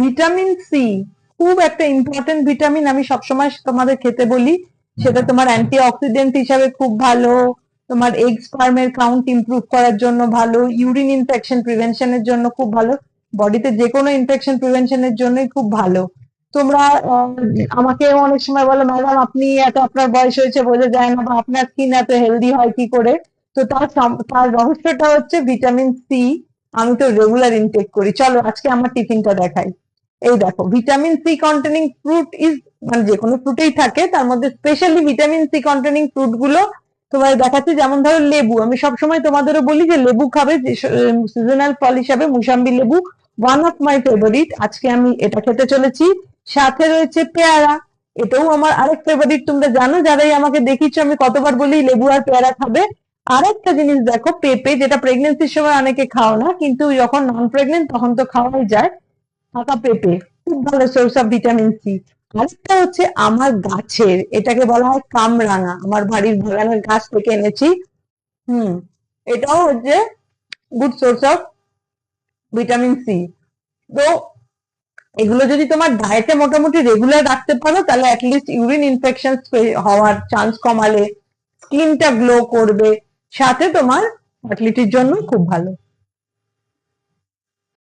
Vitamin C খুব একটা important vitamin, আমি সবসময় তোমাদের খেতে বলি। সেটা তোমার অ্যান্টিঅক্সিডেন্ট হিসাবে খুব ভালো, তোমার এগ স্পার্মের কাউন্ট ইমপ্রুভ করার জন্য ভালো, ইউরিন ইনফেকশন প্রিভেনশনের জন্য খুব ভালো, বডিতে যে কোনো ইনফেকশন প্রিভেনশনের জন্যই খুব ভালো। তোমরা আমাকে অনেক সময় বলো, ম্যাডাম আপনি এত, আপনার বয়স হয়েছে বোঝা যায় না, বা আপনার স্কিন এত হেলদি হয় কি করে? তো তার রহস্যটা হচ্ছে ভিটামিন সি। আমি তো রেগুলার ইনটেক করি। চলো আজকে আমার টিফিনটা দেখাই। এই দেখো, vitamin C containing fruit is, মানে যে কোনো ফ্রুটেই থাকে, তার মধ্যে specially vitamin C containing fruit গুলো তোমার দেখাচ্ছি। যেমন ধরো লেবু, আমি সবসময় তোমাদেরও বলি যে লেবু খাবে, যে সিজনাল ফল হিসাবে মুসাম্বি লেবু ওয়ান অফ মাই ফেভারিট। আজকে আমি এটা খেতে চলেছি। সাথে রয়েছে পেয়ারা, এটাও আমার আরেক ফেভারিট। তোমরা জানো, যারাই আমাকে দেখিছো, আমি কতবার বলি লেবু আর পেয়ারা খাবে। আরেকটা জিনিস দেখো, পেঁপে, যেটা প্রেগনেন্সির সময় অনেকে খাও না, কিন্তু যখন নন প্রেগনেন্ট তখন তো খাওয়াই যায়। পাকা পেঁপে খুব ভালো সোর্স অফ ভিটামিন সি। আরেকটা হচ্ছে আমার গাছের, এটাকে বলা হয় কামরাঙা, আমার বাড়ির বাগানের গাছ থেকে এনেছি। হুম, এটাও হচ্ছে good source of vitamin C. তো এগুলো যদি তোমার ডায়েটে মোটামুটি রেগুলার রাখতে পারো, তাহলে অ্যাটলিস্ট ইউরিন ইনফেকশন হওয়ার চান্স কমালে, স্কিনটা গ্লো করবে, সাথে তোমার ফার্টিলিটির জন্য খুব ভালো।